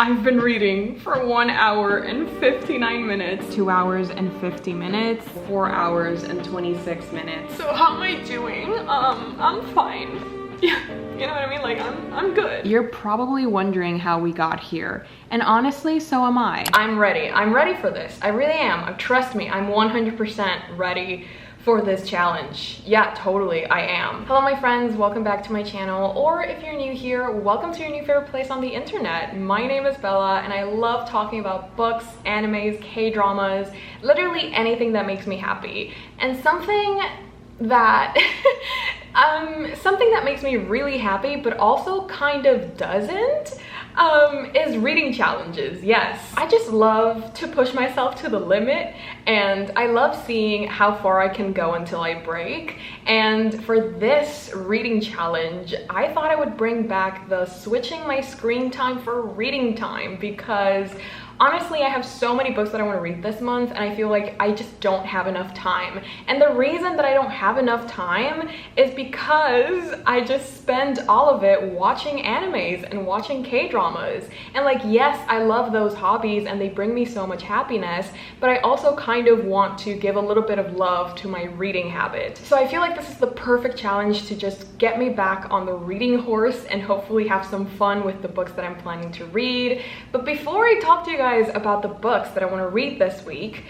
I've been reading for 1 hour and 59 minutes, 2 hours and 50 minutes, 4 hours and 26 minutes. So how am I doing? I'm fine. Yeah, you know what I mean? Like, I'm good. You're probably wondering how we got here. And honestly, so am I. I'm ready for this. I really am. Trust me, I'm 100% ready for this challenge. Yeah, totally, I am. Hello my friends, welcome back to my channel, or if you're new here, welcome to your new favorite place on the internet. My name is Bella and I love talking about books, animes, K-dramas, literally anything that makes me happy. And something that something that makes me really happy but also kind of doesn't is reading challenges. Yes, I just love to push myself to the limit, and I love seeing how far I can go until I break. And for this reading challenge, I thought I would bring back the switching my screen time for reading time, because honestly, I have so many books that I want to read this month and I feel like I just don't have enough time. And the reason that I don't have enough time is because I just spend all of it watching animes and watching K-dramas. And like, yes, I love those hobbies and they bring me so much happiness, but I also kind of want to give a little bit of love to my reading habit. So I feel like this is the perfect challenge to just get me back on the reading horse and hopefully have some fun with the books that I'm planning to read. But before I talk to you guys about the books that I want to read this week,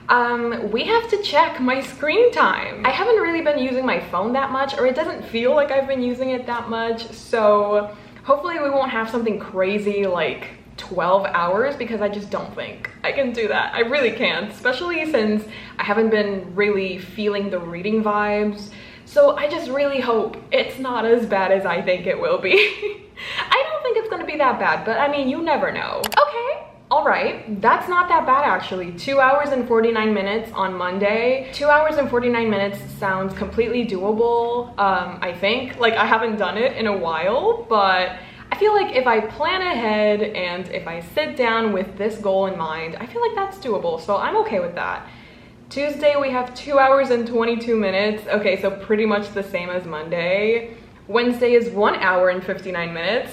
we have to check my screen time. I haven't really been using my phone that much, or it doesn't feel like I've been using it that much, so hopefully we won't have something crazy like 12 hours, because I just don't think I can do that. I really can't, especially since I haven't been really feeling the reading vibes. So I just really hope it's not as bad as I think it will be. I don't think it's gonna be that bad, but I mean, you never know. Okay. All right, that's not that bad actually. 2 hours and 49 minutes on Monday. 2 hours and 49 minutes sounds completely doable, I think. Like, I haven't done it in a while, but I feel like if I plan ahead and if I sit down with this goal in mind, I feel like that's doable, so I'm okay with that. Tuesday, we have 2 hours and 22 minutes. Okay, so pretty much the same as Monday. Wednesday is 1 hour and 59 minutes.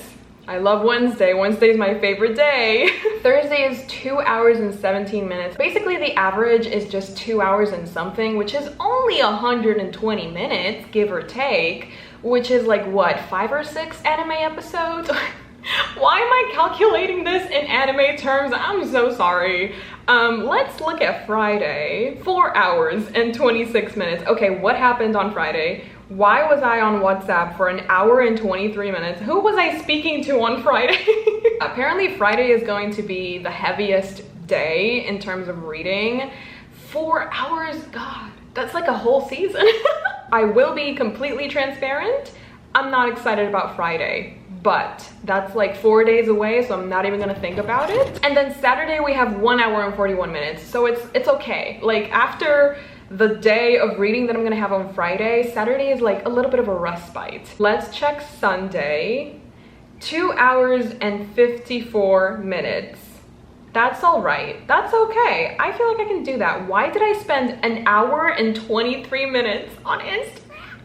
I love Wednesday. Wednesday is my favorite day. Thursday is 2 hours and 17 minutes. Basically, the average is just 2 hours and something, which is only 120 minutes, give or take, which is like, what, 5 or 6 anime episodes? Why am I calculating this in anime terms? I'm so sorry. Let's look at Friday. 4 hours and 26 minutes. Okay, what happened on Friday? Why was I on WhatsApp for 1 hour and 23 minutes? Who was I speaking to on Friday? Apparently Friday is going to be the heaviest day in terms of reading. 4 hours, God, that's like a whole season. I will be completely transparent. I'm not excited about Friday, but that's like 4 days away, so I'm not even gonna think about it. And then Saturday we have 1 hour and 41 minutes, so it's okay. Like, after the day of reading that I'm gonna have on Friday, Saturday is like a little bit of a respite. Let's check Sunday. 2 hours and 54 minutes. That's all right. That's okay. I feel like I can do that. Why did I spend 1 hour and 23 minutes on Instagram?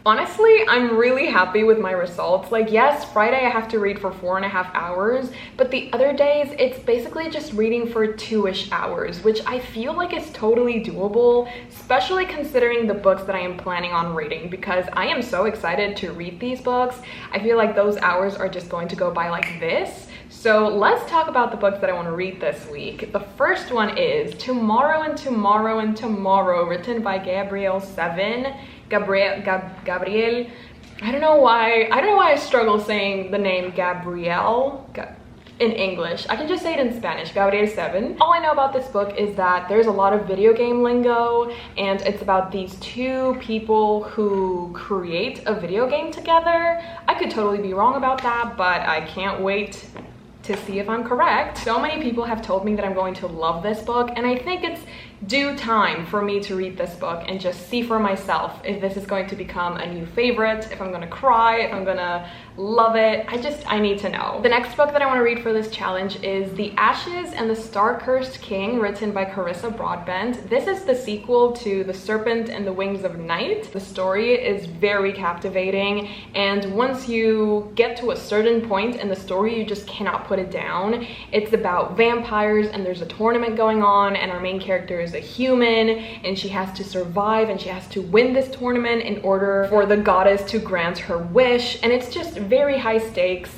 Honestly, I'm really happy with my results. Like, yes, Friday I have to read for 4.5 hours, but the other days it's basically just reading for 2-ish hours, which I feel like is totally doable, especially considering the books that I am planning on reading, because I am so excited to read these books. I feel like those hours are just going to go by like this. So let's talk about the books that I want to read this week. The first one is Tomorrow and Tomorrow and Tomorrow, written by Gabrielle 7. Gabriel. I don't know why I struggle saying the name Gabrielle in English. I can just say it in Spanish, Gabriel 7. All I know about this book is that there's a lot of video game lingo, and it's about these two people who create a video game together. I could totally be wrong about that, but I can't wait to see if I'm correct. So many people have told me that I'm going to love this book, and I think it's due time for me to read this book and just see for myself if this is going to become a new favorite, if I'm gonna cry, if I'm gonna love it. I need to know. The next book that I want to read for this challenge is The Ashes and the Star-Cursed King, written by Carissa Broadbent. This is the sequel to The Serpent and the Wings of Night. The story is very captivating, and once you get to a certain point in the story, you just cannot put it down. It's about vampires, and there's a tournament going on, and our main character is a human, and she has to survive, and she has to win this tournament in order for the goddess to grant her wish, and it's just very high stakes.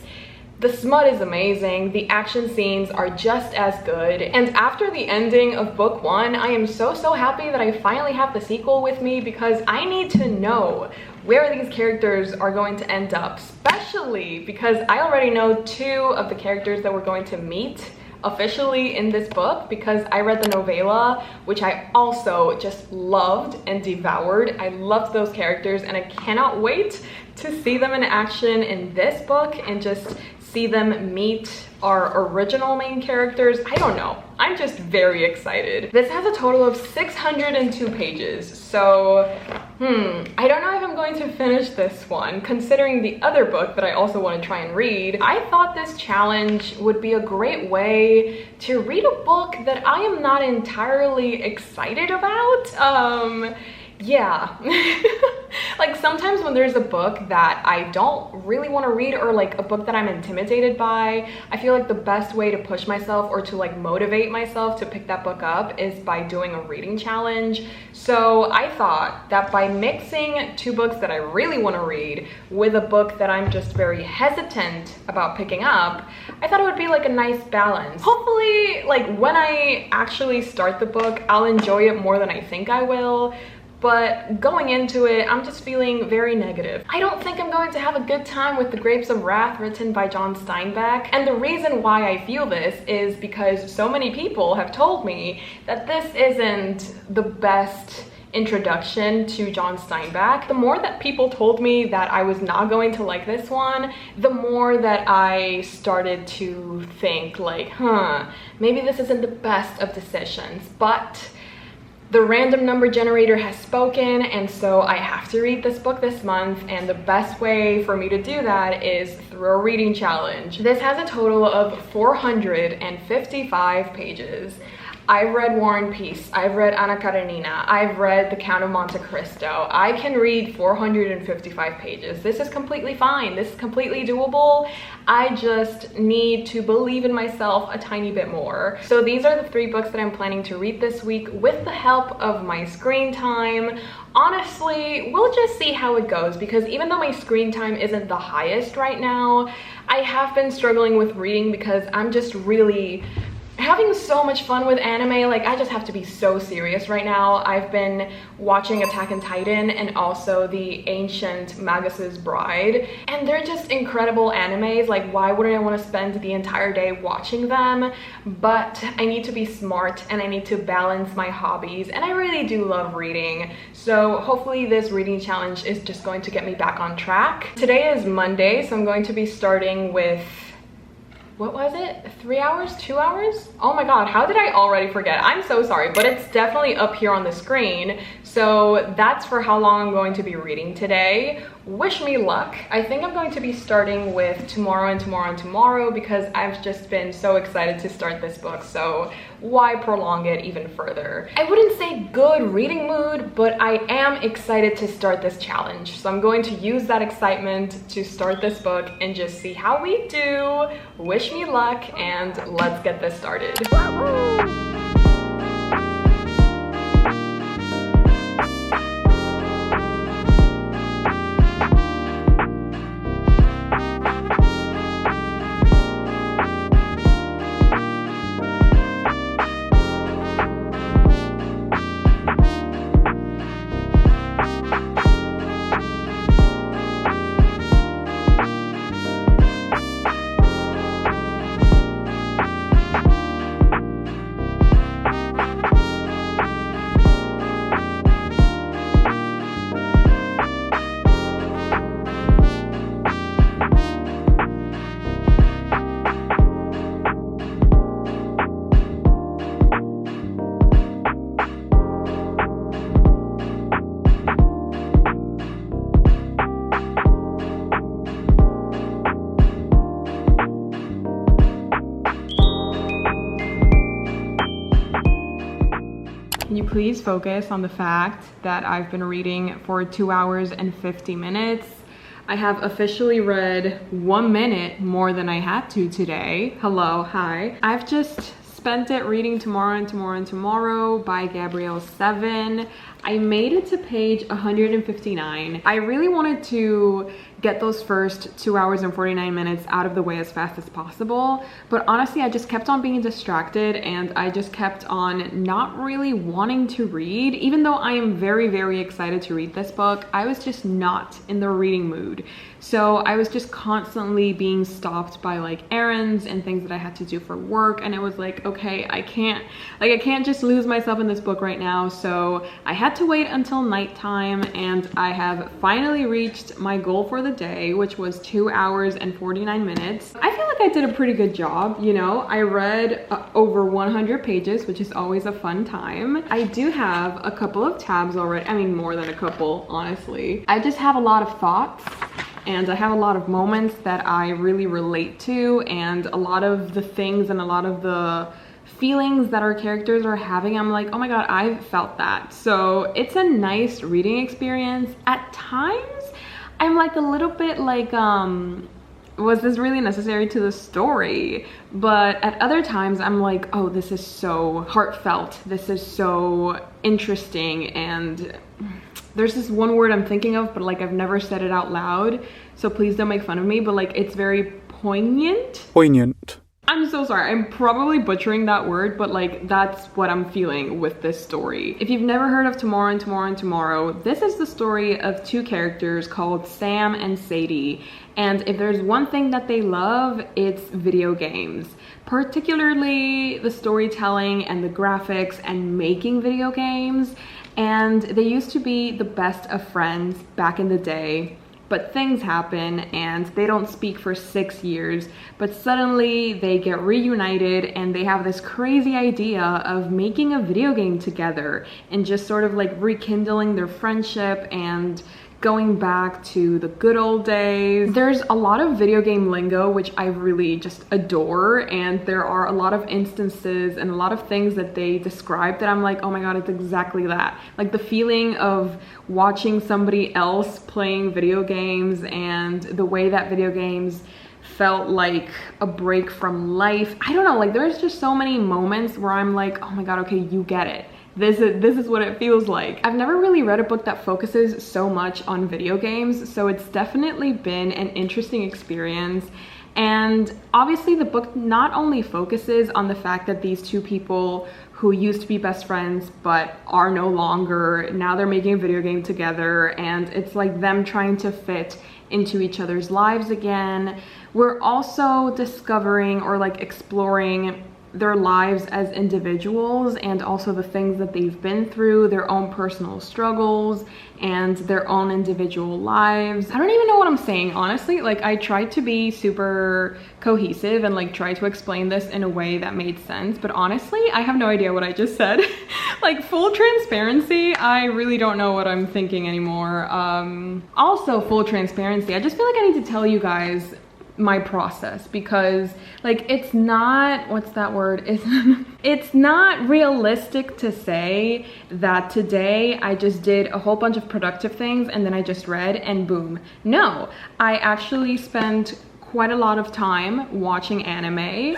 The smut is amazing, the action scenes are just as good, and after the ending of book 1, I am so happy that I finally have the sequel with me, because I need to know where these characters are going to end up, especially because I already know 2 of the characters that we're going to meet officially in this book, because I read the novella, which I also just loved and devoured. I loved those characters, and I cannot wait to see them in action in this book and just see them meet our original main characters. I don't know, I'm just very excited. This has a total of 602 pages, so I don't know if I'm going to finish this one, considering the other book that I also want to try and read. I thought this challenge would be a great way to read a book that I am not entirely excited about. Yeah. Like sometimes when there's a book that I don't really want to read, or like a book that I'm intimidated by, I feel like the best way to push myself or to like motivate myself to pick that book up is by doing a reading challenge. So I thought that by mixing 2 books that I really want to read with a book that I'm just very hesitant about picking up, I thought it would be like a nice balance. Hopefully, like when I actually start the book, I'll enjoy it more than I think I will. But going into it, I'm just feeling very negative. I don't think I'm going to have a good time with The Grapes of Wrath, written by John Steinbeck. And the reason why I feel this is because so many people have told me that this isn't the best introduction to John Steinbeck. The more that people told me that I was not going to like this one, the more that I started to think like, maybe this isn't the best of decisions. But the random number generator has spoken, and so I have to read this book this month, and the best way for me to do that is through a reading challenge. This has a total of 455 pages. I've read War and Peace, I've read Anna Karenina, I've read The Count of Monte Cristo. I can read 455 pages. This is completely fine. This is completely doable. I just need to believe in myself a tiny bit more. So these are the 3 books that I'm planning to read this week with the help of my screen time. Honestly, we'll just see how it goes, because even though my screen time isn't the highest right now, I have been struggling with reading because I'm just really having so much fun with anime. Like, I just have to be so serious right now. I've been watching Attack on Titan and also The Ancient Magus' Bride, and they're just incredible animes. Like, why wouldn't I want to spend the entire day watching them? But I need to be smart and I need to balance my hobbies, and I really do love reading. So hopefully this reading challenge is just going to get me back on track. Today is Monday, so I'm going to be starting with, what was it? 3 hours? 2 hours? Oh my god, how did I already forget? I'm so sorry, but it's definitely up here on the screen. So that's for how long I'm going to be reading today. Wish me luck. I think I'm going to be starting with tomorrow and tomorrow and tomorrow, because I've just been so excited to start this book, so why prolong it even further? I wouldn't say good reading mood, but I am excited to start this challenge. So I'm going to use that excitement to start this book and just see how we do. Wish me luck, and let's get this started. please focus on the fact that I've been reading for 2 hours and 50 minutes. I have officially read 1 minute more than I had to today. Hello, hi. I've just spent it reading Tomorrow and Tomorrow and Tomorrow by Gabrielle 7. I made it to page 159. I really wanted to get those first 2 hours and 49 minutes out of the way as fast as possible, but honestly I just kept on being distracted and I just kept on not really wanting to read. Even though I am very excited to read this book, I was just not in the reading mood. So I was just constantly being stopped by like errands and things that I had to do for work, and it was like, okay, I can't just lose myself in this book right now. So I had to wait until nighttime, and I have finally reached my goal for the day, which was 2 hours and 49 minutes. I feel like I did a pretty good job, you know. I read over 100 pages, which is always a fun time. I do have a couple of tabs already. I mean, more than a couple, honestly. I just have a lot of thoughts, and I have a lot of moments that I really relate to, and a lot of the things and a lot of the feelings that our characters are having, I'm like, oh my god, I've felt that. So it's a nice reading experience. At times, I'm like a little bit like, was this really necessary to the story? But at other times, I'm like, oh, this is so heartfelt. This is so interesting, and there's this one word I'm thinking of, but like I've never said it out loud, so please don't make fun of me, but like it's very poignant. Poignant. I'm so sorry, I'm probably butchering that word, but like that's what I'm feeling with this story. If you've never heard of Tomorrow and Tomorrow and Tomorrow, this is the story of two characters called Sam and Sadie. And if there's one thing that they love, it's video games. Particularly the storytelling and the graphics and making video games. And they used to be the best of friends back in the day. But things happen and they don't speak for 6 years, but suddenly they get reunited and they have this crazy idea of making a video game together and just sort of like rekindling their friendship and going back to the good old days. There's a lot of video game lingo which I really just adore, and there are a lot of instances and a lot of things that they describe that I'm like, oh my god, it's exactly that. Like the feeling of watching somebody else playing video games and the way that video games felt like a break from life. I don't know, like there's just so many moments where I'm like, oh my god, okay, you get it. This is what it feels like. I've never really read a book that focuses so much on video games, so it's definitely been an interesting experience. And obviously the book not only focuses on the fact that these two people who used to be best friends but are no longer, now they're making a video game together, and it's like them trying to fit into each other's lives again. We're also discovering or like exploring their lives as individuals and also the things that they've been through, their own personal struggles and their own individual lives. I don't even know what I'm saying, honestly. Like I tried to be super cohesive and like try to explain this in a way that made sense, but honestly, I have no idea what I just said. Like full transparency, I really don't know what I'm thinking anymore. Also full transparency, I just feel like I need to tell you guys my process, because like it's not, what's that word, it's not realistic to say that today I just did a whole bunch of productive things and then I just read and boom. No, I actually spent quite a lot of time watching anime.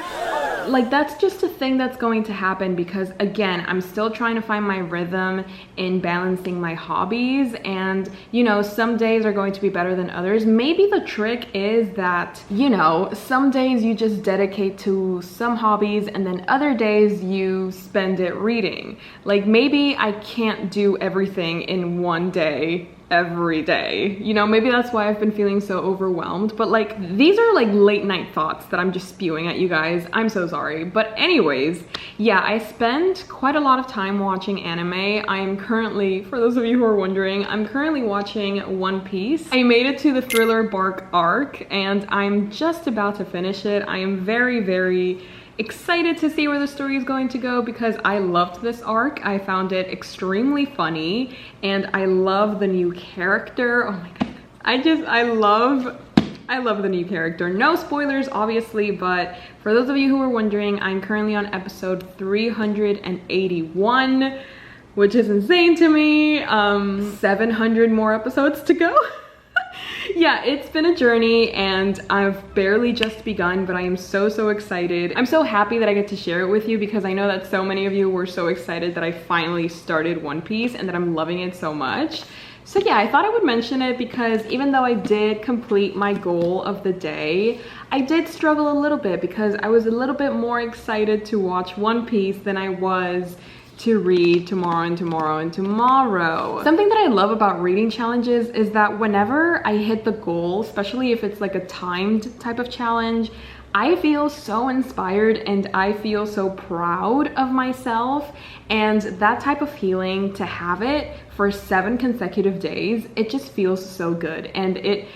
Like that's just a thing that's going to happen because again, I'm still trying to find my rhythm in balancing my hobbies, and you know, some days are going to be better than others. Maybe the trick is that, you know, some days you just dedicate to some hobbies and then other days you spend it reading. Like maybe I can't do everything in one day every day, you know, maybe that's why I've been feeling so overwhelmed. But like these are like late night thoughts that I'm just spewing at you guys. I'm so sorry. But anyways, yeah, I spend quite a lot of time watching anime. I am currently, for those of you who are wondering, I'm currently watching One Piece. I made it to the Thriller Bark arc and I'm just about to finish it. I am very excited to see where the story is going to go because I loved this arc. I found it extremely funny and I love the new character. Oh my god. I love the new character. No spoilers, obviously, but for those of you who are wondering, I'm currently on episode 381, which is insane to me. 700 more episodes to go. Yeah, it's been a journey and I've barely just begun, but I am so excited. I'm so happy that I get to share it with you because I know that so many of you were so excited that I finally started One Piece and that I'm loving it so much. So yeah, I thought I would mention it because even though I did complete my goal of the day, I did struggle a little bit because I was a little bit more excited to watch One Piece than I was to read tomorrow and tomorrow and tomorrow. Something that I love about reading challenges is that whenever I hit the goal, especially if it's like a timed type of challenge, I feel so inspired and I feel so proud of myself, and that type of feeling, to have it for 7 consecutive days, it just feels so good, and it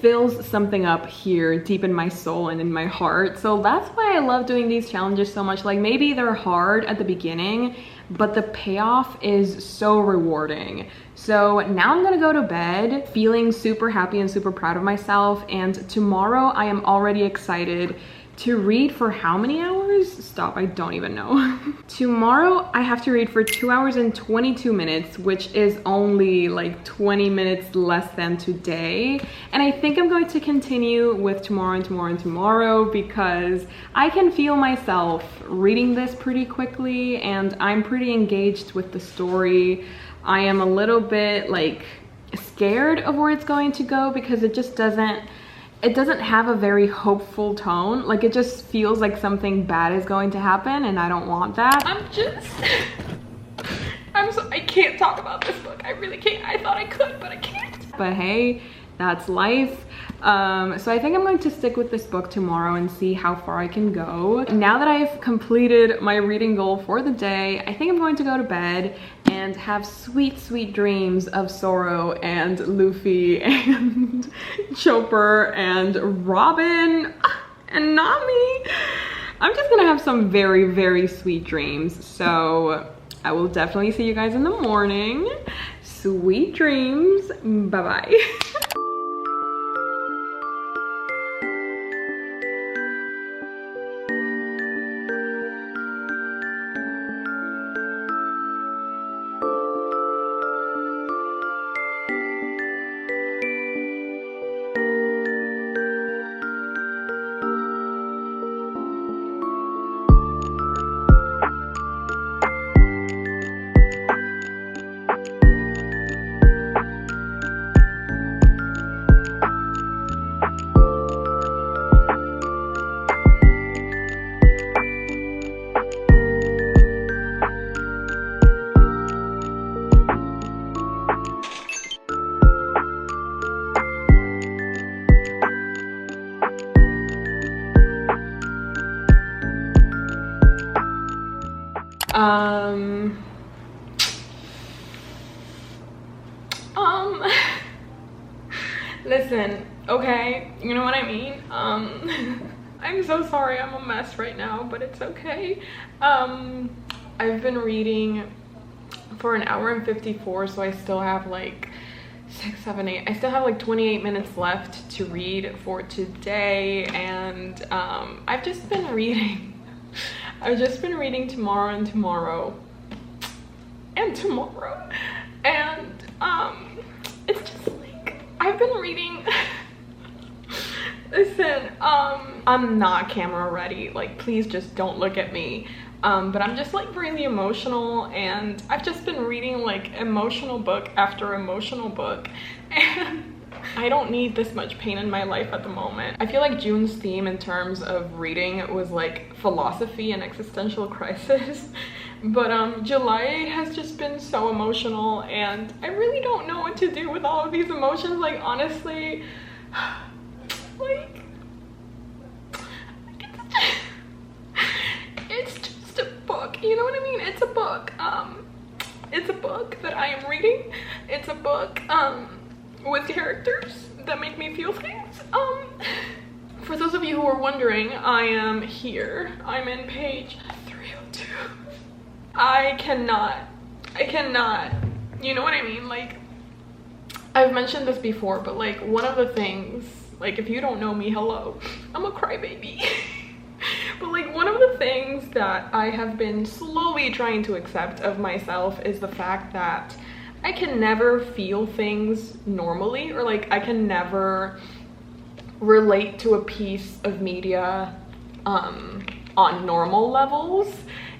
fills something up here deep in my soul and in my heart. So that's why I love doing these challenges so much. Like, maybe they're hard at the beginning, but the payoff is so rewarding. So now I'm gonna go to bed feeling super happy and super proud of myself, and tomorrow I am already excited to read for how many hours? Stop, I don't even know. Tomorrow I have to read for 2 hours and 22 minutes, which is only like 20 minutes less than today. And I think I'm going to continue with tomorrow and tomorrow and tomorrow because I can feel myself reading this pretty quickly and I'm pretty engaged with the story. I am a little bit like scared of where it's going to go because it just doesn't have a very hopeful tone. Like, it just feels like something bad is going to happen and I don't want that. I can't talk about this book. I really can't. I thought I could, but I can't. But hey, that's life. So I think I'm going to stick with this book tomorrow and see how far I can go. Now that I've completed my reading goal for the day, I think I'm going to go to bed and have sweet dreams of Zoro and Luffy and Chopper and Robin and Nami. I'm just gonna have some very sweet dreams. So I will definitely see you guys in the morning. Sweet dreams. Bye-bye. Listen, okay, you know what I mean? I'm so sorry I'm a mess right now, but it's okay. I've been reading for 1 hour and 54, so I still have like 6, 7, 8. I still have like 28 minutes left to read for today, and I've just been reading. I've just been reading tomorrow and tomorrow and tomorrow, and it's just like I've been reading. Listen, I'm not camera ready, like please just don't look at me, but I'm just like really emotional, and I've just been reading like emotional book after emotional book, and I don't need this much pain in my life at the moment. I feel like June's theme in terms of reading was like philosophy and existential crisis, but July has just been so emotional, and I really don't know what to do with all of these emotions. Like honestly, like it's just a book, you know what I mean? It's a book. It's a book that I am reading. It's a book with characters that make me feel things. For those of you who are wondering, I am here. I'm in page 302. I cannot, you know what I mean? Like, I've mentioned this before, but like one of the things, like if you don't know me, hello, I'm a crybaby. But like one of the the things that I have been slowly trying to accept of myself is the fact that I can never feel things normally, or like I can never relate to a piece of media on normal levels.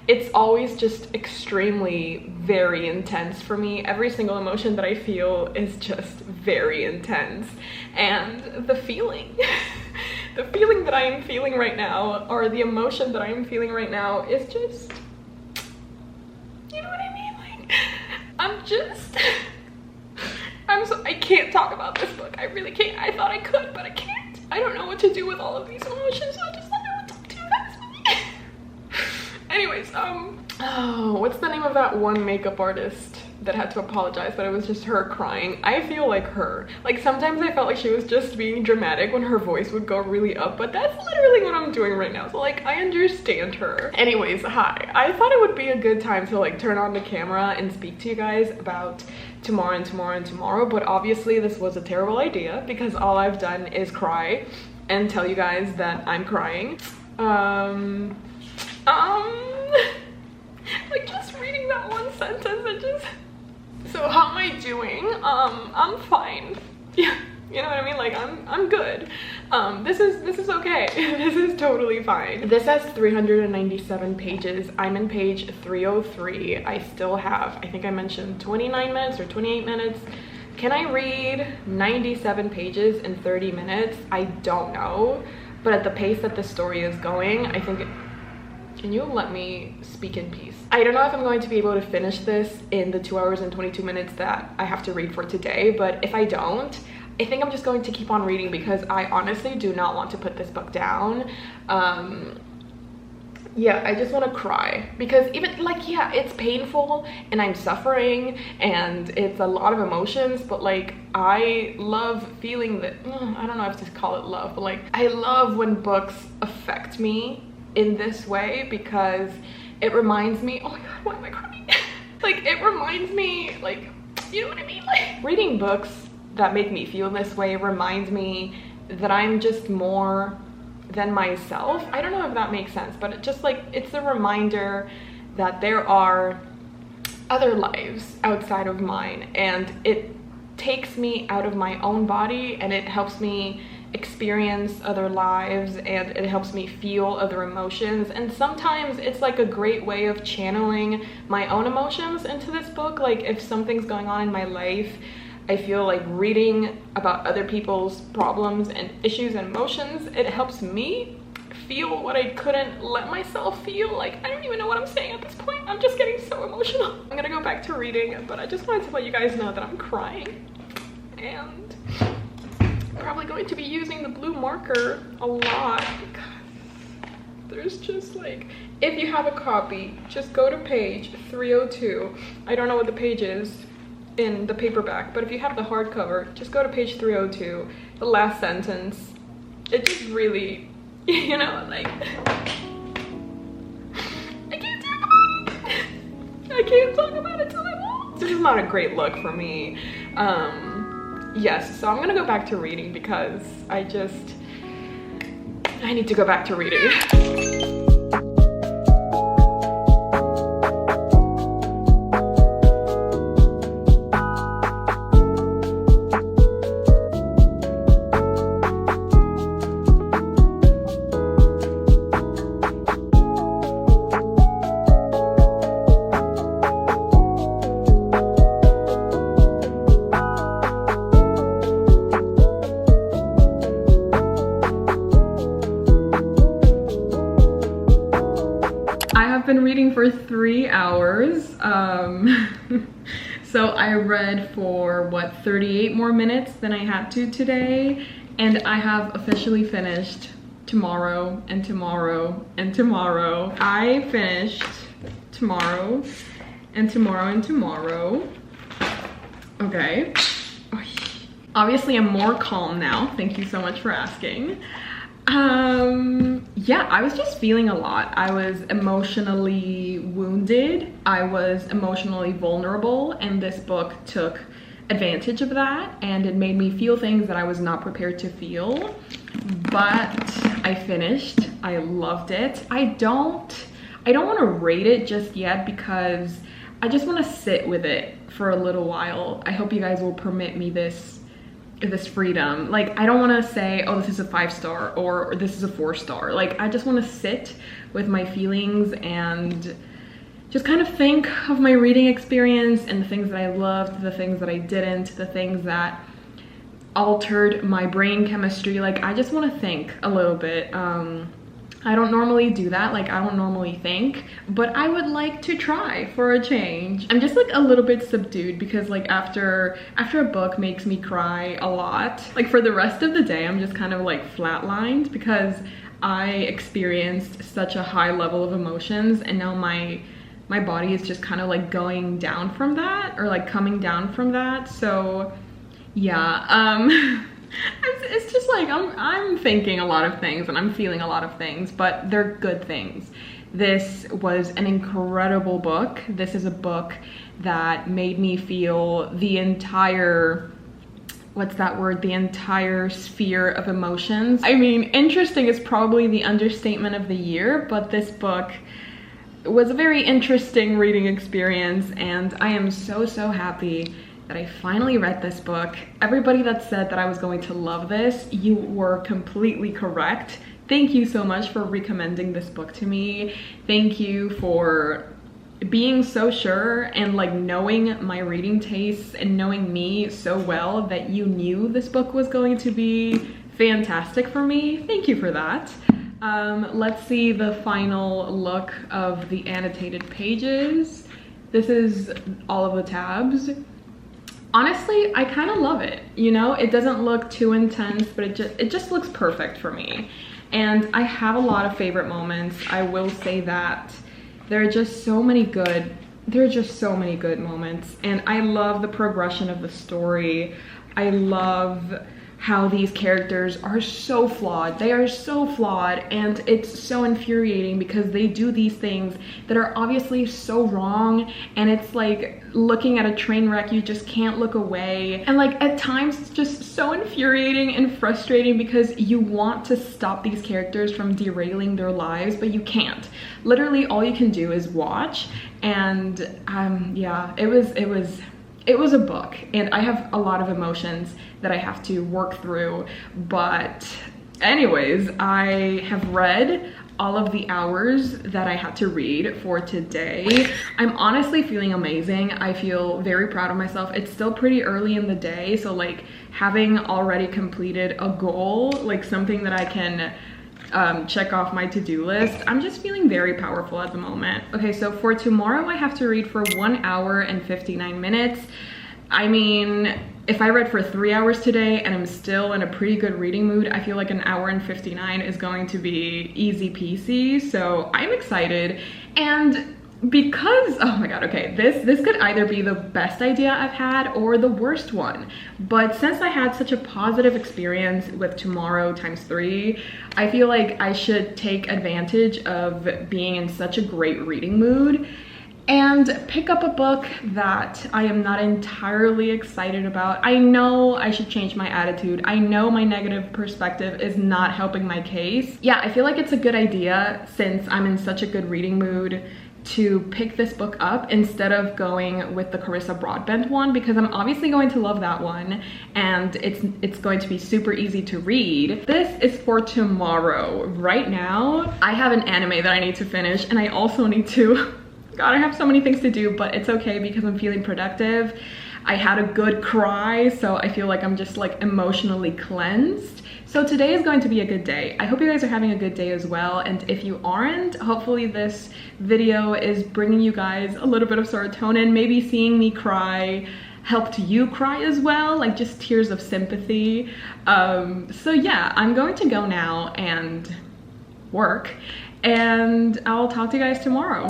It's always just extremely very intense for me. Every single emotion that I feel is just very intense. And the feeling, the feeling that I am feeling right now, or the emotion that I am feeling right now is just, you know what I mean? Like, I can't talk about this book. I really can't. I thought I could, but I can't. I don't know what to do with all of these emotions, so I just thought I would talk to you guys. Anyways, oh, what's the name of that one makeup artist that had to apologize, but it was just her crying? I feel like her. Like, sometimes I felt like she was just being dramatic when her voice would go really up, but that's literally what I'm doing right now. So like, I understand her. Anyways, hi. I thought it would be a good time to like turn on the camera and speak to you guys about tomorrow and tomorrow and tomorrow, but obviously this was a terrible idea because all I've done is cry and tell you guys that I'm crying. Like, just reading that one sentence, it just... So how am I doing? I'm fine. Yeah, you know what I mean? Like, I'm good. This is okay. This is totally fine. This has 397 pages. I'm in page 303. I still have, I think I mentioned 29 minutes or 28 minutes. Can I read 97 pages in 30 minutes? I don't know. But at the pace that the story is going, I think can you let me speak in peace? I don't know if I'm going to be able to finish this in the 2 hours and 22 minutes that I have to read for today, but if I don't, I think I'm just going to keep on reading because I honestly do not want to put this book down. Yeah, I just want to cry because even like, yeah, it's painful and I'm suffering and it's a lot of emotions, but like I love feeling that, I don't know if to call it love, but like I love when books affect me in this way because it reminds me, oh my god, why am I crying? Like, it reminds me, like, you know what I mean? Like, reading books that make me feel this way reminds me that I'm just more than myself. I don't know if that makes sense, but it just like, it's a reminder that there are other lives outside of mine, and it takes me out of my own body and it helps me experience other lives and it helps me feel other emotions. And sometimes it's like a great way of channeling my own emotions into this book. Like, if something's going on in my life, I feel like reading about other people's problems and issues and emotions, it helps me feel what I couldn't let myself feel. Like, I don't even know what I'm saying at this point. I'm just getting so emotional. I'm gonna go back to reading, but I just wanted to let you guys know that I'm crying. And probably going to be using the blue marker a lot because there's just like, if you have a copy, just go to page 302. I don't know what the page is in the paperback, but if you have the hardcover, just go to page 302. The last sentence, it just really, you know, like, I can't talk about it. I can't talk about it till I want. This is not a great look for me. Yes, so I'm gonna go back to reading because I need to go back to reading. Been reading for 3 hours. So I read for what, 38 more minutes than I had to today, and I have officially finished tomorrow and tomorrow and tomorrow. I finished tomorrow and tomorrow and tomorrow. Okay. Obviously I'm more calm now. Thank you so much for asking. Yeah, I was just feeling a lot. I was emotionally wounded. I was emotionally vulnerable, and this book took advantage of that, and it made me feel things that I was not prepared to feel. But I finished. I loved it. I don't want to rate it just yet because I just want to sit with it for a little while. I hope you guys will permit me this freedom. Like, I don't want to say, oh, this is a 5-star or this is a 4-star. Like, I just want to sit with my feelings and just kind of think of my reading experience and the things that I loved, the things that I didn't, the things that altered my brain chemistry. Like, I just want to think a little bit. I don't normally do that. Like, I don't normally think, but I would like to try for a change. I'm just like a little bit subdued because like after a book makes me cry a lot, like for the rest of the day, I'm just kind of like flatlined because I experienced such a high level of emotions, and now my body is just kind of like going down from that, or like coming down from that. So yeah, it's just like I'm thinking a lot of things and I'm feeling a lot of things, but they're good things. This was an incredible book. This is a book that made me feel the entire, what's that word? The entire sphere of emotions. I mean, interesting is probably the understatement of the year, but this book was a very interesting reading experience, and I am so happy that I finally read this book. Everybody that said that I was going to love this, you were completely correct. Thank you so much for recommending this book to me. Thank you for being so sure and like knowing my reading tastes and knowing me so well that you knew this book was going to be fantastic for me. Thank you for that. Let's see the final look of the annotated pages. This is all of the tabs. Honestly, I kind of love it. You know, it doesn't look too intense, but it just looks perfect for me. And I have a lot of favorite moments. I will say that there are just so many good moments, and I love the progression of the story. I love how these characters are so flawed. They are so flawed, and it's so infuriating because they do these things that are obviously so wrong, and it's like looking at a train wreck, you just can't look away. And like at times it's just so infuriating and frustrating because you want to stop these characters from derailing their lives, but you can't. Literally all you can do is watch. And yeah, it was a book, and I have a lot of emotions that I have to work through. But anyways, I have read all of the hours that I had to read for today. I'm honestly feeling amazing. I feel very proud of myself. It's still pretty early in the day, so like having already completed a goal, like something that I can check off my to-do list, I'm just feeling very powerful at the moment. Okay, so for tomorrow I have to read for 1 hour and 59 minutes. I mean, if I read for 3 hours today and I'm still in a pretty good reading mood, I feel like 1 hour and 59 is going to be easy peasy. So I'm excited. And because, oh my god, okay, this could either be the best idea I've had or the worst one. But since I had such a positive experience with tomorrow ×3, I feel like I should take advantage of being in such a great reading mood and pick up a book that I am not entirely excited about. I know I should change my attitude. I know my negative perspective is not helping my case. Yeah, I feel like it's a good idea, since I'm in such a good reading mood, to pick this book up instead of going with the Carissa Broadbent one, because I'm obviously going to love that one and it's going to be super easy to read. This is for tomorrow. Right now, I have an anime that I need to finish, and I also need to, God, I have so many things to do, but it's okay because I'm feeling productive. I had a good cry, so I feel like I'm just like emotionally cleansed. So today is going to be a good day. I hope you guys are having a good day as well. And if you aren't, hopefully this video is bringing you guys a little bit of serotonin. Maybe seeing me cry helped you cry as well, like just tears of sympathy. So yeah, I'm going to go now and work, and I'll talk to you guys tomorrow.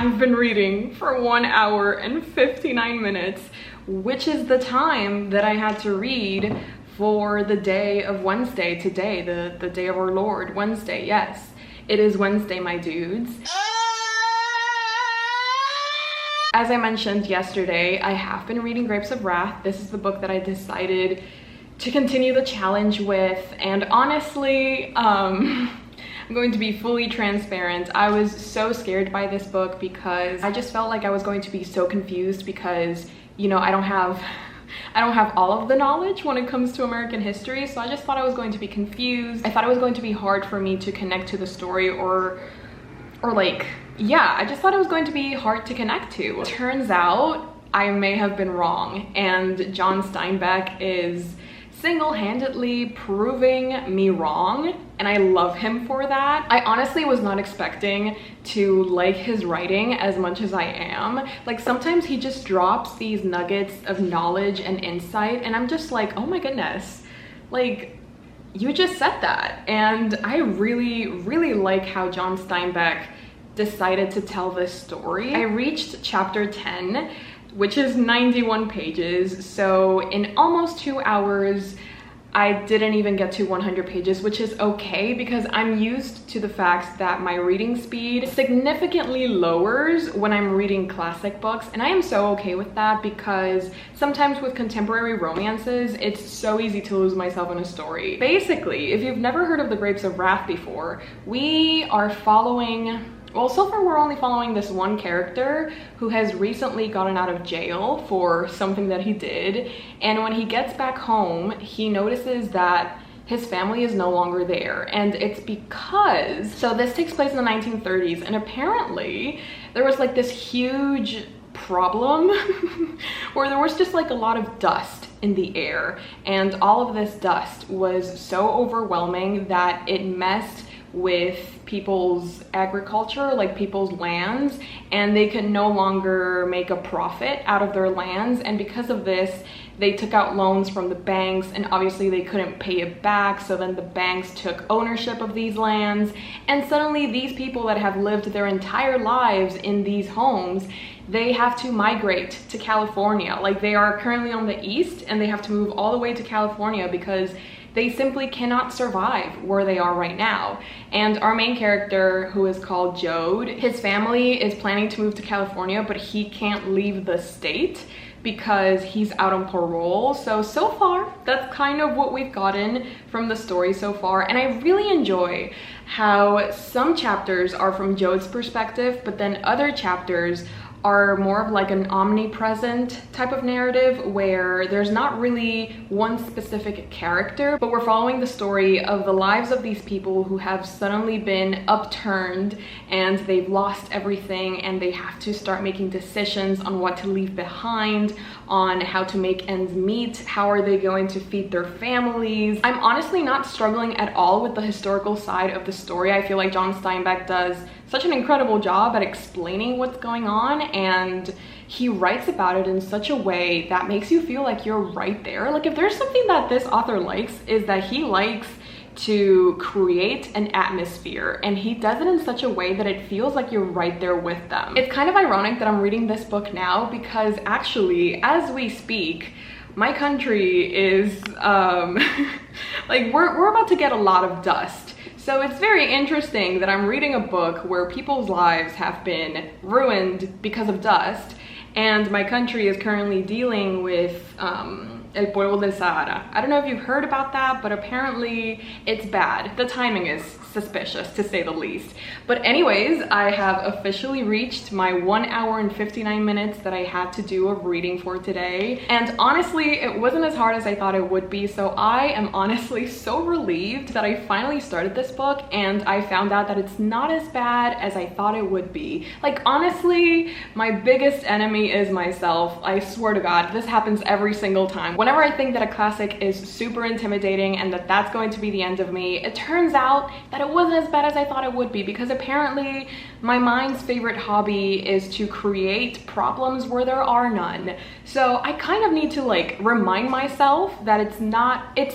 I've been reading for 1 hour and 59 minutes, which is the time that I had to read for the day of Wednesday today, the day of our Lord, Wednesday. Yes, it is Wednesday, my dudes. As I mentioned yesterday, I have been reading Grapes of Wrath. This is the book that I decided to continue the challenge with, and honestly, I'm going to be fully transparent. I was so scared by this book because I just felt like I was going to be so confused because, you know, I don't have all of the knowledge when it comes to American history, so I just thought I was going to be confused. I thought it was going to be hard for me to connect to the story or like, yeah, I just thought it was going to be hard to connect to. Turns out I may have been wrong, and John Steinbeck is single-handedly proving me wrong, and I love him for that. I honestly was not expecting to like his writing as much as I am. Like, sometimes he just drops these nuggets of knowledge and insight, and I'm just like, oh my goodness, like, you just said that. And I really like how John Steinbeck decided to tell this story. I reached chapter 10, which is 91 pages. So in almost 2 hours, I didn't even get to 100 pages, which is okay because I'm used to the fact that my reading speed significantly lowers when I'm reading classic books. And I am so okay with that because sometimes with contemporary romances, it's so easy to lose myself in a story. Basically, if you've never heard of the Grapes of Wrath before, we are following, well, so far we're only following this one character who has recently gotten out of jail for something that he did. And when he gets back home, he notices that his family is no longer there. And it's because, so this takes place in the 1930s, and apparently there was like this huge problem where there was just like a lot of dust in the air. And all of this dust was so overwhelming that it messed with people's agriculture, like people's lands, and they could no longer make a profit out of their lands. And because of this, they took out loans from the banks, and obviously they couldn't pay it back, so then the banks took ownership of these lands, and suddenly these people that have lived their entire lives in these homes, they have to migrate to California. Like, they are currently on the east and they have to move all the way to California because they simply cannot survive where they are right now. And our main character, who is called Jode, his family is planning to move to California, but he can't leave the state because he's out on parole. So far, that's kind of what we've gotten from the story so far. And I really enjoy how some chapters are from Jode's perspective, but then other chapters are more of like an omnipresent type of narrative where there's not really one specific character, but we're following the story of the lives of these people who have suddenly been upturned and they've lost everything, and they have to start making decisions on what to leave behind, on how to make ends meet, how are they going to feed their families. I'm honestly not struggling at all with the historical side of the story. I feel like John Steinbeck does such an incredible job at explaining what's going on, and he writes about it in such a way that makes you feel like you're right there. Like, if there's something that this author likes, is that he likes to create an atmosphere, and he does it in such a way that it feels like you're right there with them. It's kind of ironic that I'm reading this book now because actually, as we speak, my country is like, we're about to get a lot of dust. So it's very interesting that I'm reading a book where people's lives have been ruined because of dust, and my country is currently dealing with El Polvo del Sahara. I don't know if you've heard about that, but apparently it's bad. The timing is suspicious, to say the least. But anyways, I have officially reached my 1 hour and 59 minutes that I had to do of reading for today. And honestly, it wasn't as hard as I thought it would be. So I am honestly so relieved that I finally started this book, and I found out that it's not as bad as I thought it would be. Like, honestly, my biggest enemy is myself. I swear to God, this happens every single time. Whenever I think that a classic is super intimidating and that that's going to be the end of me, it turns out that it wasn't as bad as I thought it would be, because apparently my mind's favorite hobby is to create problems where there are none. So I kind of need to like remind myself that it's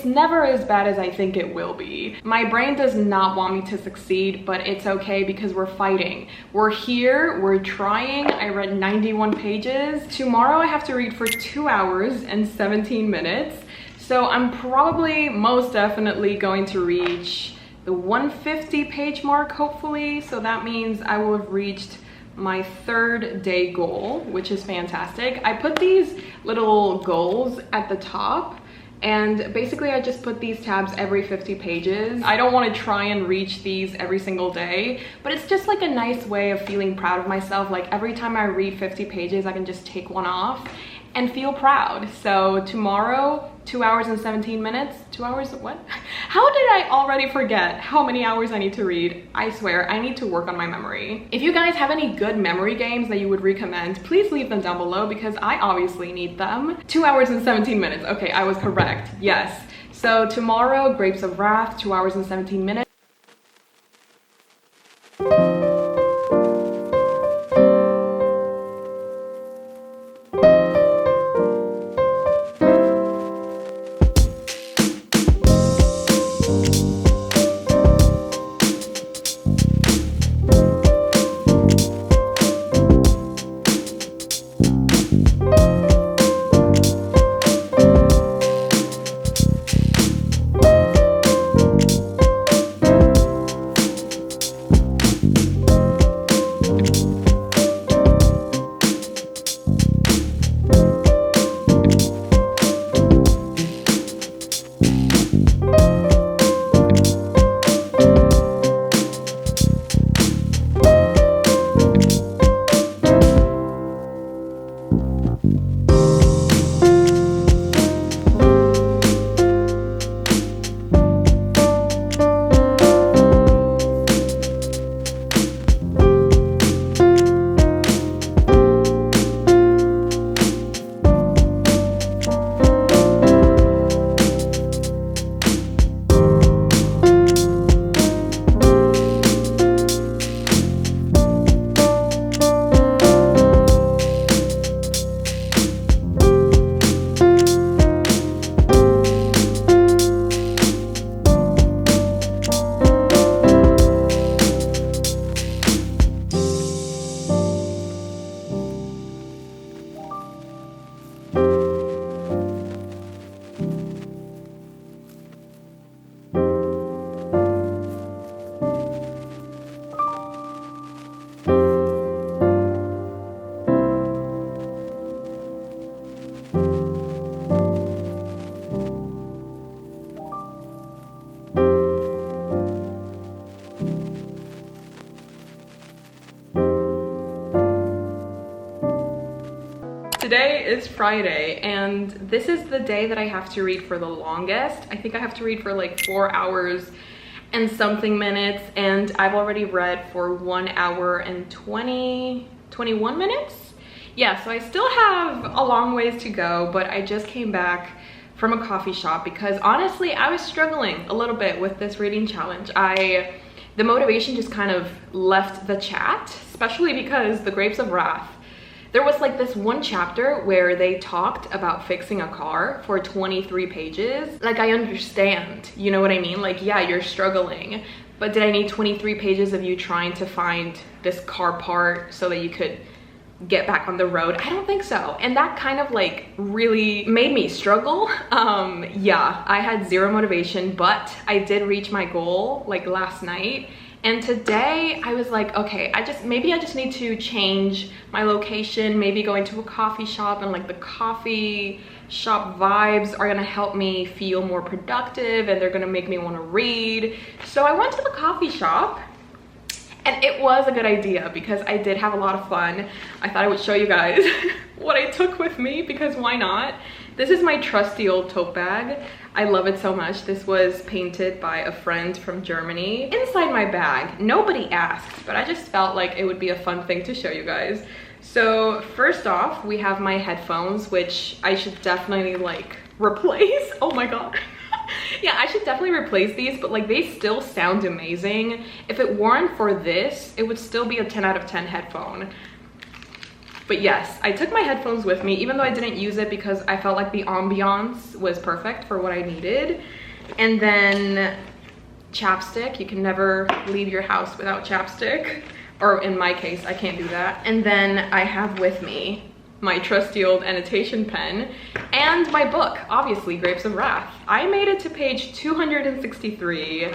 never as bad as I think it will be. My brain does not want me to succeed, but it's okay because we're fighting. We're here, we're trying. I read 91 pages. Tomorrow I have to read for 2 hours and 17 minutes. So I'm probably most definitely going to reach the 150 page mark, hopefully. So that means I will have reached my 3rd day goal, which is fantastic. I put these little goals at the top, and basically I just put these tabs every 50 pages. I don't want to try and reach these every single day, but it's just like a nice way of feeling proud of myself. Like every time I read 50 pages, I can just take one off and feel proud. So tomorrow, 2 hours and 17 minutes. 2 hours, what? How did I already forget how many hours I need to read? I swear, I need to work on my memory. If you guys have any good memory games that you would recommend, please leave them down below because I obviously need them. 2 hours and 17 minutes. Okay, I was correct, yes. So tomorrow, Grapes of Wrath, 2 hours and 17 minutes. Today is Friday, and this is the day that I have to read for the longest. I think I have to read for like 4 hours and something minutes, and I've already read for 1 hour and 21 minutes. Yeah, so I still have a long ways to go, but I just came back from a coffee shop because honestly, I was struggling a little bit with this reading challenge. The motivation just kind of left the chat, especially because the Grapes of Wrath, there was like this one chapter where they talked about fixing a car for 23 pages. Like, I understand, you know what I mean? Like, yeah, you're struggling, but did I need 23 pages of you trying to find this car part so that you could get back on the road? I don't think so. And that kind of like really made me struggle. Yeah, I had zero motivation, but I did reach my goal like last night. And today I was like, okay, maybe I just need to change my location, maybe going to a coffee shop, and like the coffee shop vibes are gonna help me feel more productive and they're gonna make me want to read. So I went to the coffee shop, and it was a good idea because I did have a lot of fun. I thought I would show you guys what I took with me because why not? This is my trusty old tote bag. I love it so much. This was painted by a friend from Germany. Inside my bag, nobody asked, but I just felt like it would be a fun thing to show you guys. So first off, we have my headphones, which I should definitely like replace. Oh my God. Yeah, I should definitely replace these, but like they still sound amazing. If it weren't for this, it would still be a 10 out of 10 headphone. But yes, I took my headphones with me, even though I didn't use it because I felt like the ambiance was perfect for what I needed. And then chapstick. You can never leave your house without chapstick. Or in my case, I can't do that. And then I have with me my trusty old annotation pen and my book, obviously, Grapes of Wrath. I made it to page 263.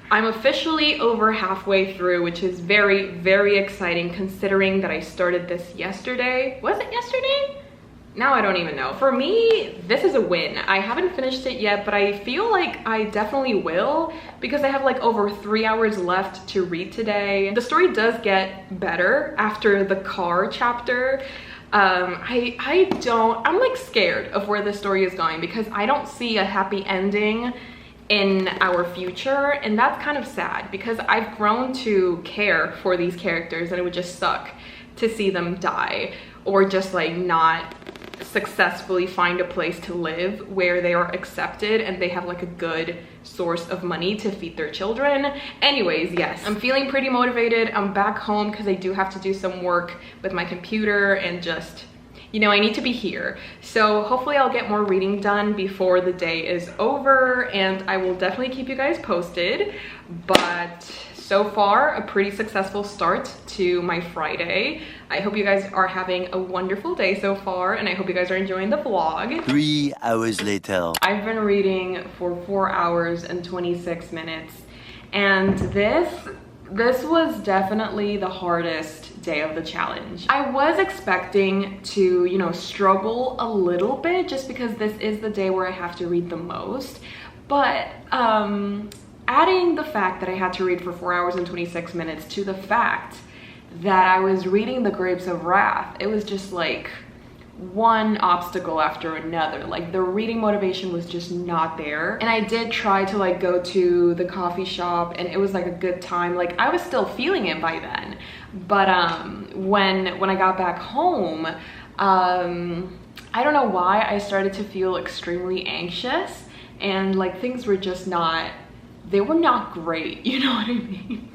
I'm officially over halfway through, which is very, very exciting considering that I started this yesterday. Was it yesterday? Now I don't even know. For me, this is a win. I haven't finished it yet, but I feel like I definitely will because I have like over 3 hours left to read today. The story does get better after the car chapter. I'm like scared of where the story is going because I don't see a happy ending in our future, and that's kind of sad because I've grown to care for these characters and it would just suck to see them die or just like not successfully find a place to live where they are accepted and they have like a good source of money to feed their children. Anyways, yes, I'm feeling pretty motivated. I'm back home because I do have to do some work with my computer and just, you know, I need to be here. So hopefully I'll get more reading done before the day is over, and I will definitely keep you guys posted. But so far, a pretty successful start to my Friday. I hope you guys are having a wonderful day so far, and I hope you guys are enjoying the vlog. 3 hours later. I've been reading for 4 hours and 26 minutes, and this was definitely the hardest day of the challenge. I was expecting to, you know, struggle a little bit just because this is the day where I have to read the most, but adding the fact that I had to read for 4 hours and 26 minutes to the fact that I was reading the Grapes of Wrath, it was just like one obstacle after another. Like the reading motivation was just not there. And I did try to like go to the coffee shop and it was like a good time. Like I was still feeling it by then. But when I got back home, I don't know why I started to feel extremely anxious, and like things were just not, they were not great, you know what I mean?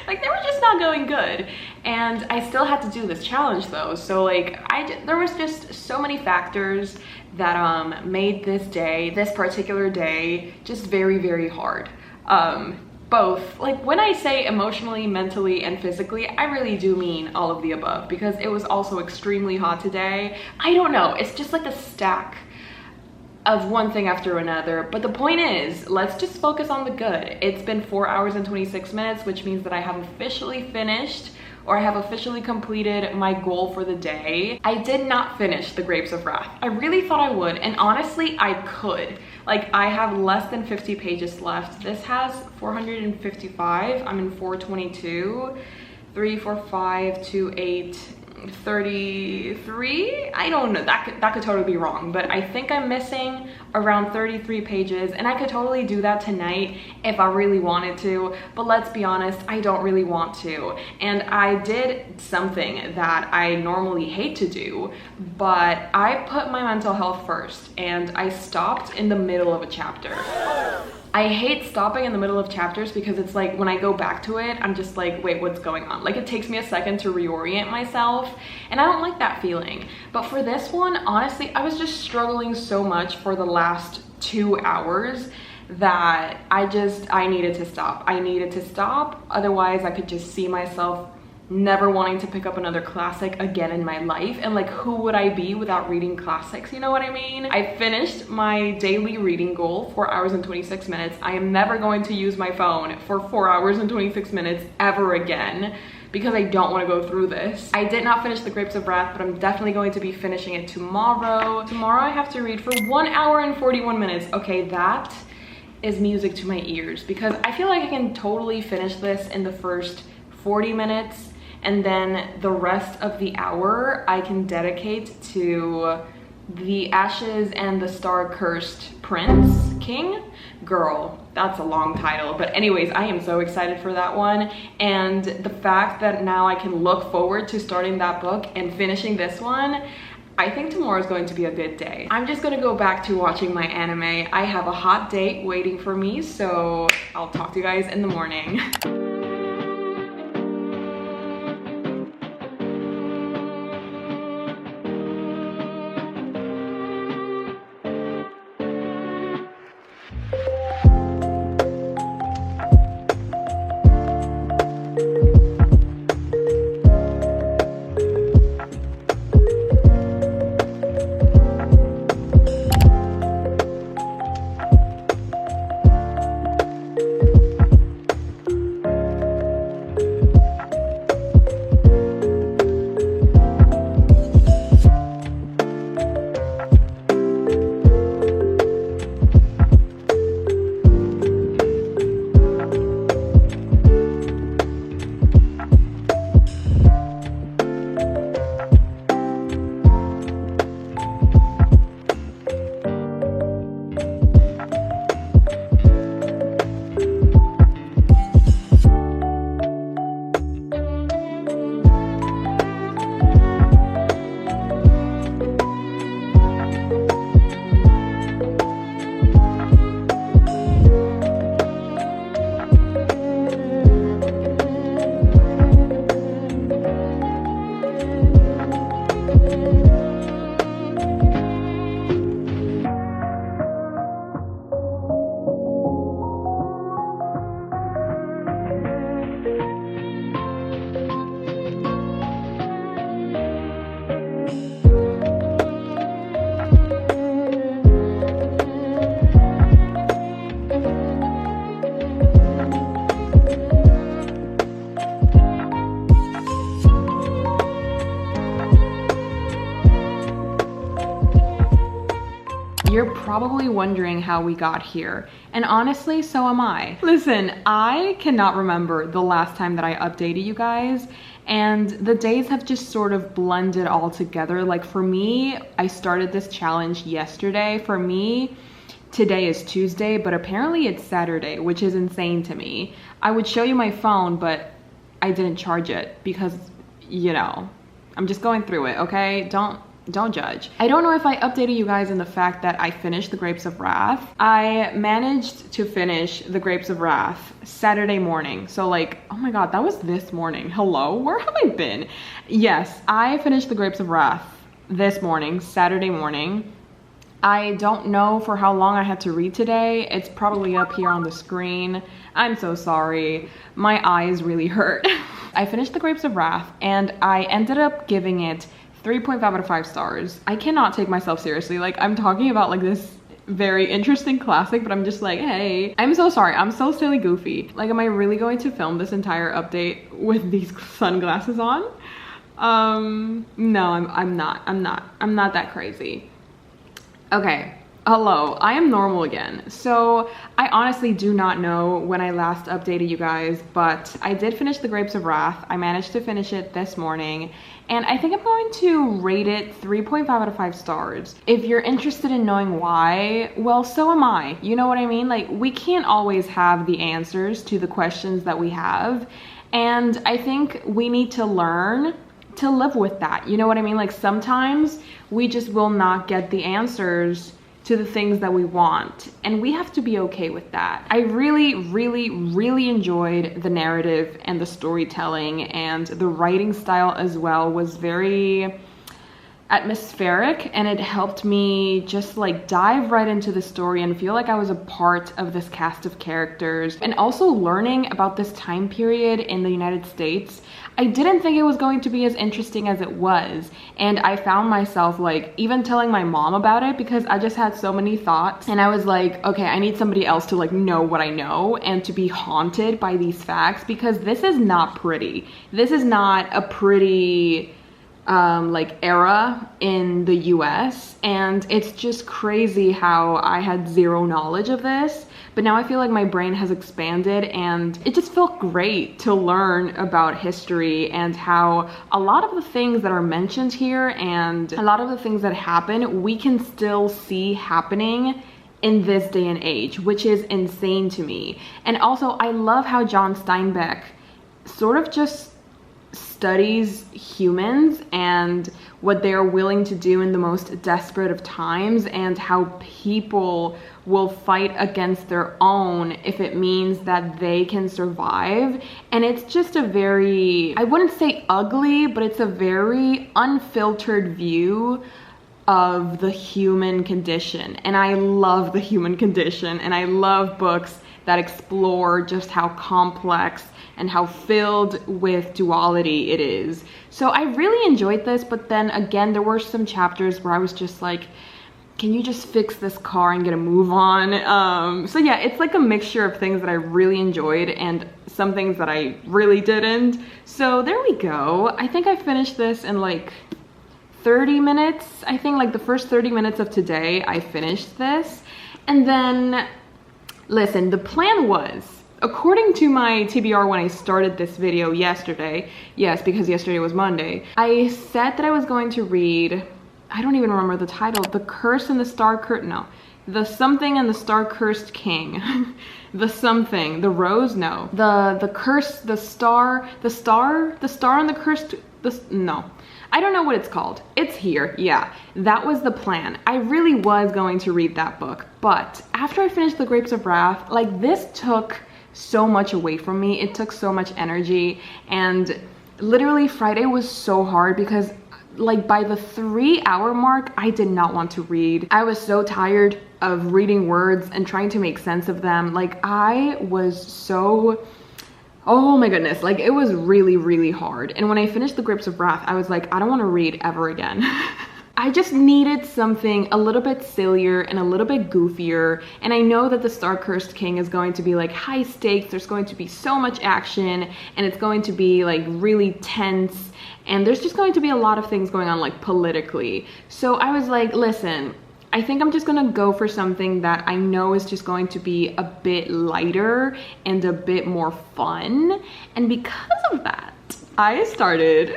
Like they were just not going good, and I still had to do this challenge though. So like there was just so many factors that made this particular day just very, very hard. Both, like when I say emotionally, mentally, and physically, I really do mean all of the above, because it was also extremely hot today. I don't know, it's just like a stack of one thing after another. But the point is, let's just focus on the good. It's been 4 hours and 26 minutes, which means that I have officially finished, or I have officially completed my goal for the day. I did not finish the Grapes of Wrath. I really thought I would, and honestly, I could. Like I have less than 50 pages left. This has 455. I'm in 422. 3, 4, 5, 2, 8, 33. I don't know, that could totally be wrong, but I think I'm missing around 33 pages, and I could totally do that tonight if I really wanted to. But let's be honest, I don't really want to. And I did something that I normally hate to do, but I put my mental health first, and I stopped in the middle of a chapter. I hate stopping in the middle of chapters because it's like when I go back to it, I'm just like, wait, what's going on? Like it takes me a second to reorient myself, and I don't like that feeling. But for this one, honestly, I was just struggling so much for the last 2 hours that I needed to stop. I needed to stop, otherwise I could just see myself never wanting to pick up another classic again in my life. And like, who would I be without reading classics, you know what I mean? I finished my daily reading goal, 4 hours and 26 minutes. I am never going to use my phone for 4 hours and 26 minutes ever again, because I don't want to go through this. I did not finish the Grapes of Wrath, but I'm definitely going to be finishing it tomorrow. Tomorrow I have to read for 1 hour and 41 minutes. Okay, that is music to my ears, because I feel like I can totally finish this in the first 40 minutes, and then the rest of the hour I can dedicate to The Ashes and the Star-Cursed Prince King. Girl, that's a long title. But anyways, I am so excited for that one. And the fact that now I can look forward to starting that book and finishing this one, I think tomorrow is going to be a good day. I'm just gonna go back to watching my anime. I have a hot date waiting for me, so I'll talk to you guys in the morning. You're probably wondering how we got here, and honestly, so am I. Listen, I cannot remember the last time that I updated you guys, and the days have just sort of blended all together. Like for me, I started this challenge yesterday. For me, today is Tuesday, but apparently it's Saturday, which is insane to me. I would show you my phone, but I didn't charge it because, you know, I'm just going through it, okay? Don't judge. I don't know if I updated you guys in the fact that I finished the Grapes of Wrath. I managed to finish the Grapes of Wrath Saturday morning. So like, oh my God, that was this morning. Hello, where have I been? Yes, I finished the Grapes of Wrath this morning, Saturday morning. I don't know for how long I had to read today. It's probably up here on the screen. I'm so sorry. My eyes really hurt. I finished the Grapes of Wrath and I ended up giving it 3.5 out of 5 stars. I cannot take myself seriously. Like, I'm talking about like this very interesting classic, but I'm just like, hey, I'm so sorry. I'm so silly goofy. Like, am I really going to film this entire update with these sunglasses on? No, I'm not that crazy. Okay. Hello, I am normal again. So I honestly do not know when I last updated you guys, but I did finish the Grapes of Wrath. I managed to finish it this morning, and I think I'm going to rate it 3.5 out of 5 stars. If you're interested in knowing why, well, so am I. You know what I mean? Like, we can't always have the answers to the questions that we have, and I think we need to learn to live with that. You know what I mean? Like, sometimes we just will not get the answers to the things that we want, and we have to be okay with that. I really enjoyed the narrative and the storytelling, and the writing style as well was very atmospheric, and it helped me just like dive right into the story and feel like I was a part of this cast of characters. And also learning about this time period in the United States, I didn't think it was going to be as interesting as it was, and I found myself like even telling my mom about it because I just had so many thoughts, and I was like, okay, I need somebody else to like know what I know and to be haunted by these facts, because this is not pretty. This is not a pretty like era in the US, and it's just crazy how I had zero knowledge of this, but now I feel like my brain has expanded, and it just felt great to learn about history and how a lot of the things that are mentioned here and a lot of the things that happen, we can still see happening in this day and age, which is insane to me. And also I love how John Steinbeck sort of just studies humans and what they are willing to do in the most desperate of times, and how people will fight against their own if it means that they can survive. And it's just a very, I wouldn't say ugly, but it's a very unfiltered view of the human condition. And I love the human condition, and I love books that explore just how complex and how filled with duality it is. So I really enjoyed this, but then again, there were some chapters where I was just like, can you just fix this car and get a move on? So yeah, it's like a mixture of things that I really enjoyed and some things that I really didn't. So there we go. I think I finished this in like 30 minutes. I think like the first 30 minutes of today, I finished this. And then, listen, the plan was, according to my TBR when I started this video yesterday, yes, because yesterday was Monday, I said that I was going to read, I don't even remember the title, The Curse and the Star Cursed, no, The Something and the Star Cursed King. The something, the rose, no. The curse, the star and the cursed, no. I don't know what it's called. It's here, yeah. That was the plan. I really was going to read that book, but after I finished The Grapes of Wrath, like this took so much away from me. It took so much energy, and literally Friday was so hard because like by the 3-hour mark, I did not want to read. I was so tired of reading words and trying to make sense of them. Like I was so, oh my goodness, like it was really, really hard. And when I finished The Grapes of Wrath, I was like, I don't want to read ever again. I just needed something a little bit sillier and a little bit goofier. And I know that The Star Cursed King is going to be like high stakes. There's going to be so much action, and it's going to be like really tense. And there's just going to be a lot of things going on like politically. So I was like, listen, I think I'm just gonna go for something that I know is just going to be a bit lighter and a bit more fun. And because of that, I started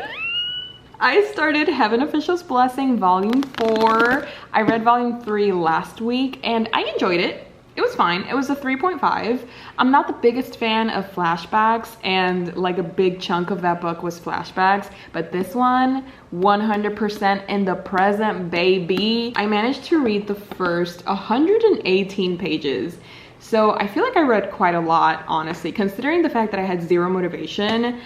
Heaven Official's Blessing Volume 4. I read Volume 3 last week and I enjoyed it. It was fine. It was a 3.5. I'm not the biggest fan of flashbacks, and like a big chunk of that book was flashbacks, but this one, 100% in the present, baby. I managed to read the first 118 pages. So I feel like I read quite a lot, honestly, considering the fact that I had zero motivation.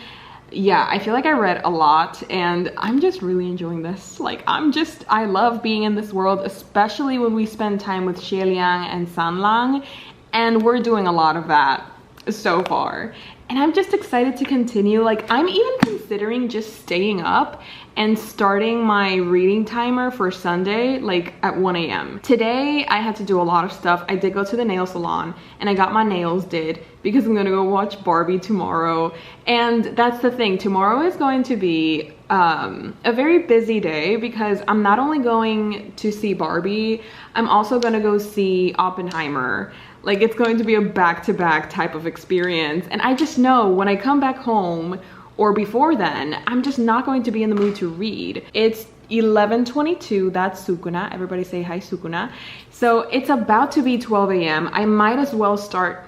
Yeah, I feel like I read a lot, and I'm just really enjoying this. Like, I love being in this world, especially when we spend time with Xieliang and Sanlang, and we're doing a lot of that so far. And I'm just excited to continue. Like, I'm even considering just staying up and starting my reading timer for Sunday, like at 1 a.m. Today, I had to do a lot of stuff. I did go to the nail salon and I got my nails did because I'm gonna go watch Barbie tomorrow. And that's the thing, tomorrow is going to be a very busy day because I'm not only going to see Barbie, I'm also gonna go see Oppenheimer. Like, it's going to be a back-to-back type of experience. And I just know when I come back home or before then, I'm just not going to be in the mood to read. It's 11:22, that's Sukuna. Everybody say hi, Sukuna. So it's about to be 12 a.m. I might as well start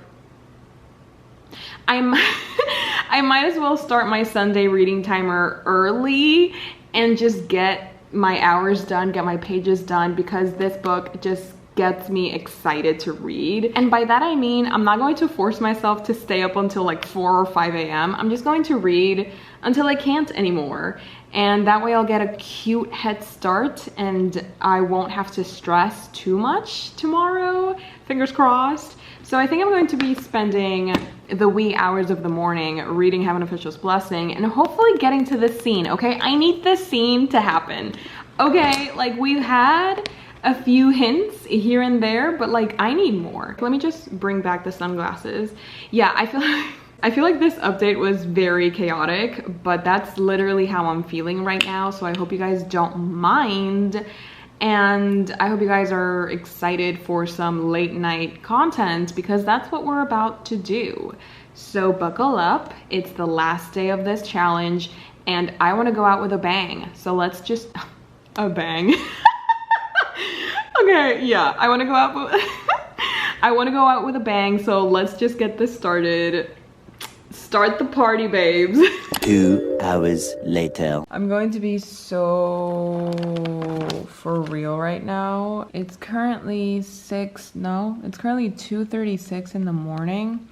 my Sunday reading timer early and just get my hours done, get my pages done, because this book just gets me excited to read. And by that I mean I'm not going to force myself to stay up until like 4 or 5 a.m. I'm just going to read until I can't anymore. And that way I'll get a cute head start and I won't have to stress too much tomorrow. Fingers crossed. So I think I'm going to be spending the wee hours of the morning reading Heaven Official's Blessing and hopefully getting to this scene, okay? I need this scene to happen. Okay, like we've had a few hints here and there, but like I need more. Let me just bring back the sunglasses. Yeah, I feel like this update was very chaotic, but that's literally how I'm feeling right now. So I hope you guys don't mind. And I hope you guys are excited for some late night content because that's what we're about to do. So buckle up. It's the last day of this challenge and I want to go out with a bang. So let's just, a bang. Okay, yeah, I want to go out with a bang, so let's just get this started. Start the party, babes. 2 hours later. I'm going to be so for real right now. It's currently 2:36 in the morning.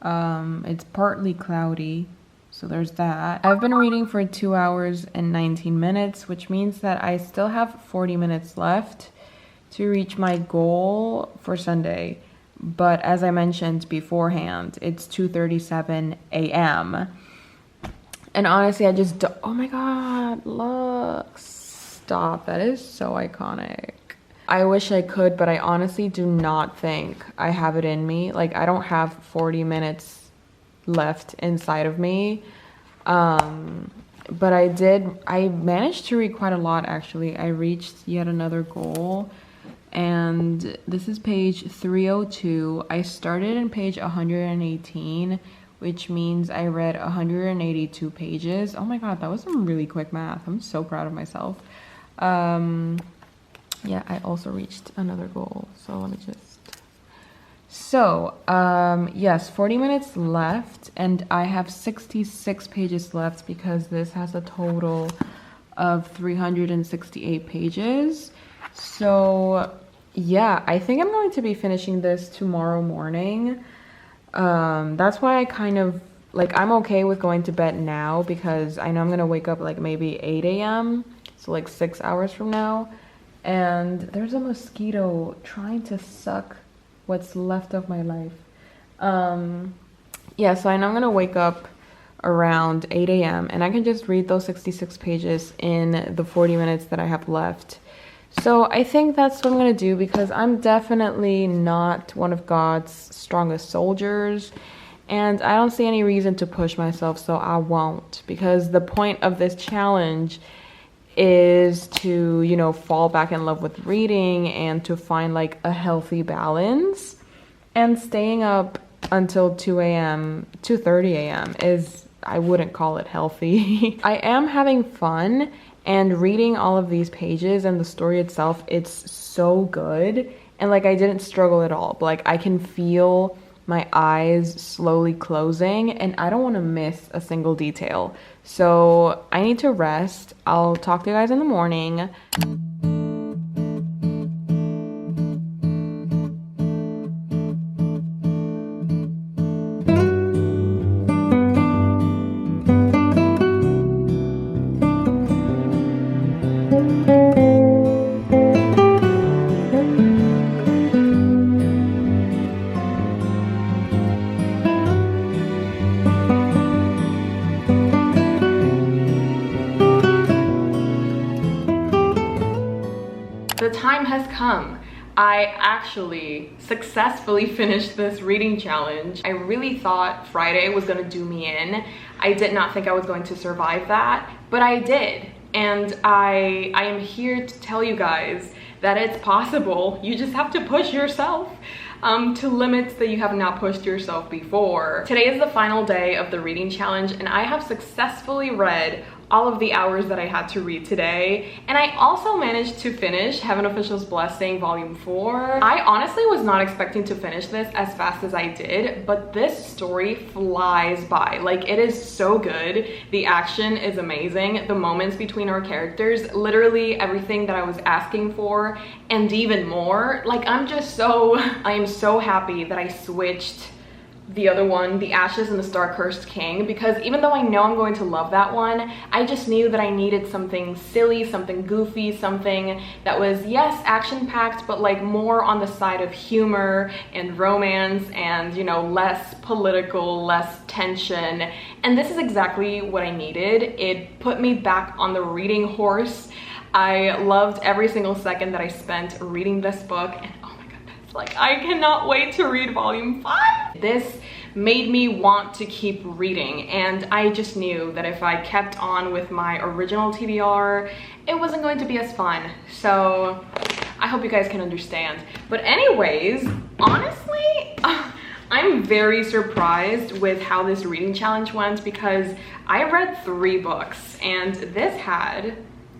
It's partly cloudy, so there's that. I've been reading for 2 hours and 19 minutes, which means that I still have 40 minutes left to reach my goal for Sunday. But as I mentioned beforehand, it's 2:37 a.m. And honestly, oh my god, look, stop, that is so iconic. I wish I could, but I honestly do not think I have it in me. Like, I don't have 40 minutes left inside of me. But I managed to read quite a lot, actually. I reached yet another goal. And this is page 302. I started in page 118, which means I read 182 pages. Oh my god, that was some really quick math. I'm so proud of myself. Yeah, I also reached another goal. So let me just... So, yes, 40 minutes left, and I have 66 pages left because this has a total of 368 pages. So, yeah, I think I'm going to be finishing this tomorrow morning. That's why I kind of, like, I'm okay with going to bed now because I know I'm gonna wake up like maybe 8 a.m. So like 6 hours from now. And there's a mosquito trying to suck what's left of my life. Yeah, so I know I'm gonna wake up around 8 a.m. and I can just read those 66 pages in the 40 minutes that I have left. So I think that's what I'm gonna do because I'm definitely not one of God's strongest soldiers and I don't see any reason to push myself, so I won't, because the point of this challenge is to, you know, fall back in love with reading and to find like a healthy balance. And staying up until 2 a.m., 2:30 a.m. is, I wouldn't call it healthy. I am having fun and reading all of these pages and the story itself, it's so good. And like, I didn't struggle at all, but like I can feel my eyes slowly closing and I don't want to miss a single detail. So I need to rest. I'll talk to you guys in the morning. The time has come. I actually successfully finished this reading challenge. I really thought Friday was gonna do me in. I did not think I was going to survive that, but I did. And I am here to tell you guys that it's possible. You just have to push yourself to limits that you have not pushed yourself before. Today is the final day of the reading challenge and I have successfully read all of the hours that I had to read today. And I also managed to finish Heaven Official's Blessing Volume 4. I honestly was not expecting to finish this as fast as I did, but this story flies by. Like, it is so good. The action is amazing. The moments between our characters, literally everything that I was asking for and even more. Like, I am so happy that I switched the other one, The Ashes and the Star-Cursed King, because even though I know I'm going to love that one, I just knew that I needed something silly, something goofy, something that was, yes, action-packed, but like more on the side of humor and romance and, you know, less political, less tension. And this is exactly what I needed. It put me back on the reading horse. I loved every single second that I spent reading this book, and oh my goodness, like, I cannot wait to read Volume 5. This made me want to keep reading, and I just knew that if I kept on with my original TBR, it wasn't going to be as fun. So I hope you guys can understand. But anyways, honestly, I'm very surprised with how this reading challenge went because I read 3 books and this had,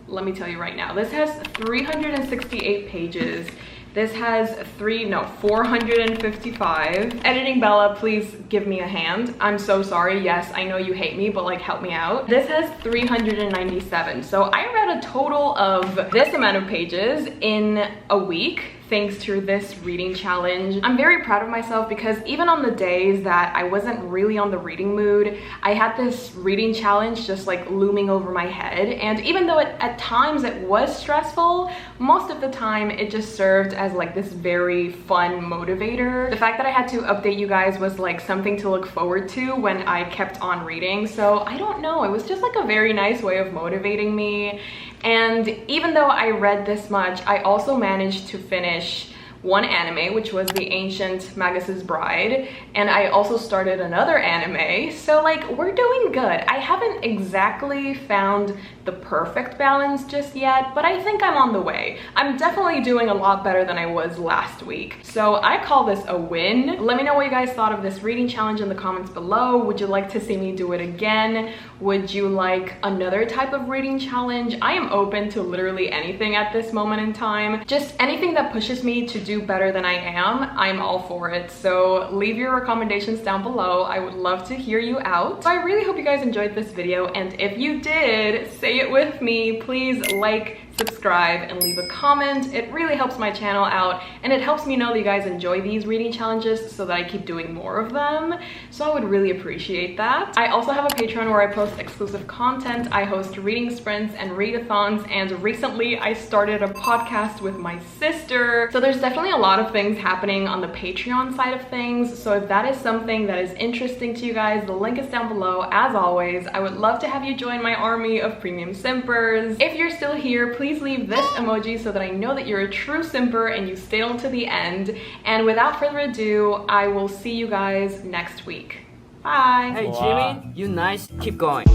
let me tell you right now, this has 368 pages. This has 455. Editing Bella, please give me a hand. I'm so sorry. Yes, I know you hate me, but like help me out. This has 397. So I read a total of this amount of pages in a week, thanks to this reading challenge. I'm very proud of myself because even on the days that I wasn't really on the reading mood, I had this reading challenge just like looming over my head. And even though at times it was stressful, most of the time it just served as like this very fun motivator. The fact that I had to update you guys was like something to look forward to when I kept on reading. So I don't know, it was just like a very nice way of motivating me. And even though I read this much, I also managed to finish one anime, which was The Ancient Magus' Bride, and I also started another anime. So like, we're doing good. I haven't exactly found the perfect balance just yet, but I think I'm on the way. I'm definitely doing a lot better than I was last week. So I call this a win. Let me know what you guys thought of this reading challenge in the comments below. Would you like to see me do it again? Would you like another type of reading challenge? I am open to literally anything at this moment in time. Just anything that pushes me to do better than I am, I'm all for it. So leave your recommendations down below. I would love to hear you out. So I really hope you guys enjoyed this video, and if you did, say it with me. Please like, subscribe, and leave a comment. It really helps my channel out, and it helps me know that you guys enjoy these reading challenges so that I keep doing more of them. So I would really appreciate that. I also have a Patreon where I post exclusive content. I host reading sprints and readathons, and recently I started a podcast with my sister. So there's definitely a lot of things happening on the Patreon side of things. So if that is something that is interesting to you guys, the link is down below. As always, I would love to have you join my army of premium simpers. If you're still here, please leave this emoji so that I know that you're a true simper and you stayed on to the end. And without further ado, I will see you guys next week. Bye. Hey Jimmy, you nice. Keep going.